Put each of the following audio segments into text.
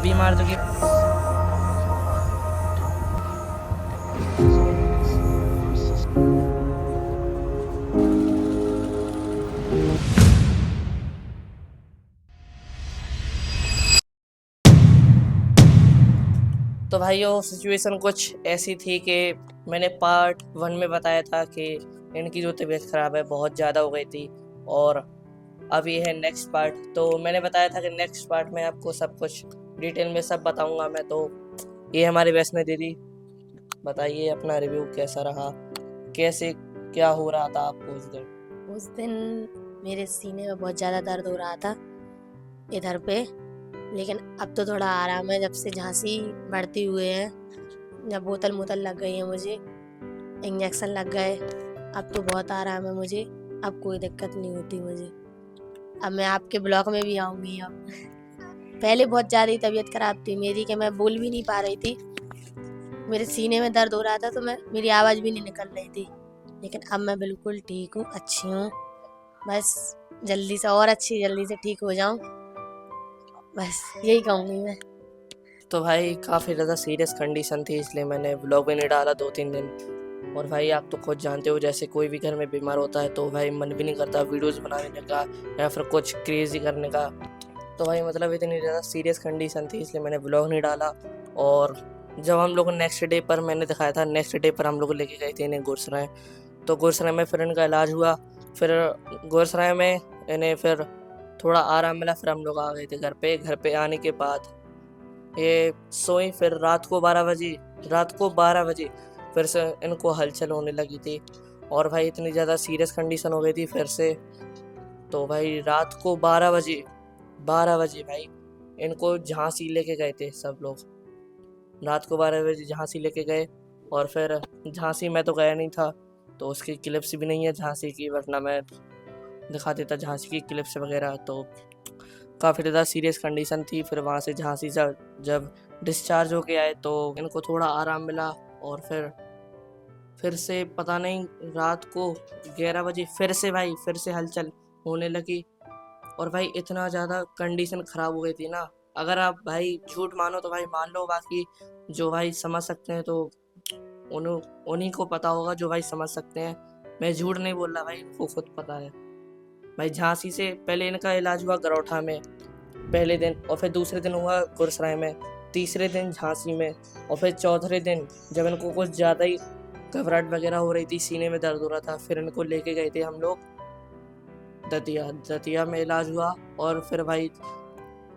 अभी मार दोगे। तो भाइयों सिचुएशन कुछ ऐसी थी कि मैंने पार्ट 1 में बताया था कि इनकी जो तबीयत ख़राब है बहुत ज़्यादा हो गई थी, और अब ये है नेक्स्ट पार्ट। तो मैंने बताया था कि नेक्स्ट पार्ट में आपको सब कुछ डिटेल में सब बताऊंगा मैं। तो ये हमारी वैष्णो दीदी, बताइए अपना रिव्यू कैसा रहा, कैसे क्या हो रहा था आपको उस दिन। उस दिन मेरे सीने में बहुत ज़्यादा दर्द हो रहा था इधर पे, लेकिन अब तो थोड़ा आराम है जब से झांसी बढ़ती हुए है। जब बोतल लग गई है मुझे, इंजेक्शन लग गए, अब तो बहुत आराम है मुझे। अब कोई दिक्कत नहीं होती मुझे। अब मैं आपके ब्लॉक में भी आऊँगी अब। पहले बहुत ज़्यादा ही तबीयत खराब थी मेरी कि मैं बोल भी नहीं पा रही थी। मेरे सीने में दर्द हो रहा था तो मेरी आवाज़ भी नहीं निकल रही थी, लेकिन अब मैं बिल्कुल ठीक हूँ, अच्छी हूँ। बस जल्दी से और अच्छी जल्दी से ठीक हो जाऊं, बस यही कहूँगी मैं। तो भाई काफ़ी ज़्यादा सीरियस कंडीशन थी, इसलिए मैंने व्लॉग भी नहीं डाला 2-3 दिन। और भाई आप तो खुद जानते हो, जैसे कोई भी घर में बीमार होता है तो भाई मन भी नहीं करता वीडियोस बनाने का या फिर कुछ क्रेजी करने का। तो भाई मतलब इतनी ज़्यादा सीरियस कंडीशन थी, इसलिए मैंने व्लॉग नहीं डाला। और जब हम लोग नेक्स्ट डे पर, मैंने दिखाया था नेक्स्ट डे पर हम लोग लेके गए थे इन्हें गुरसराय। तो गुरसराय में फिर इनका इलाज हुआ। फिर गुरसराय में इन्हें फिर थोड़ा आराम मिला, फिर हम लोग आ गए थे घर पे। घर पे आने के बाद ये सोई, फिर रात को 12 बजे फिर से इनको हलचल होने लगी थी। और भाई इतनी ज़्यादा सीरियस कंडीशन हो गई थी फिर से। तो भाई रात को 12 बजे भाई इनको झांसी लेके गए थे सब लोग। रात को 12 बजे झांसी लेके गए, और फिर झांसी में तो गया नहीं था, तो उसकी क्लिप्स भी नहीं है झांसी की, वरना मैं दिखा देता झांसी की क्लिप्स वगैरह। तो काफ़ी ज़्यादा सीरियस कंडीशन थी। फिर वहाँ से झांसी से जब डिस्चार्ज होके आए तो इनको थोड़ा आराम मिला, और फिर से पता नहीं रात को 11 बजे फिर से हलचल होने लगी। और भाई इतना ज़्यादा कंडीशन ख़राब हो गई थी ना, अगर आप भाई झूठ मानो तो भाई मान लो, बाकी जो भाई समझ सकते हैं तो उन्हीं को पता होगा जो भाई समझ सकते हैं। मैं झूठ नहीं बोल रहा भाई, इनको खुद पता है। भाई झांसी से पहले इनका इलाज हुआ गरौठा में पहले दिन, और फिर दूसरे दिन हुआ गुरसराय में, तीसरे दिन झांसी में, और फिर चौथे दिन जब इनको कुछ ज़्यादा ही घबराहट वगैरह हो रही थी, सीने में दर्द हो रहा था, फिर इनको लेके गए थे हम लोग दतिया में इलाज हुआ। और फिर भाई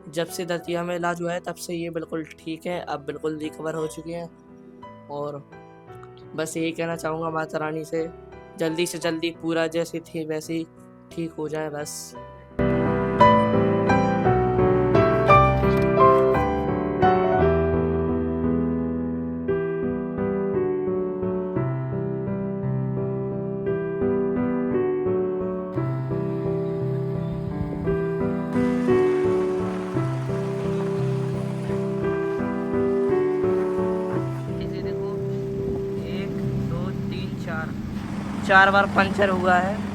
जब से दतिया में इलाज हुआ है तब से ये बिल्कुल ठीक है, अब बिल्कुल रिकवर हो चुके हैं। और बस यही कहना चाहूँगा माता रानी से जल्दी पूरा जैसी थी वैसे ही ठीक हो जाए बस। इसे देखो, 1 2 3 4 4 बार पंचर हुआ है।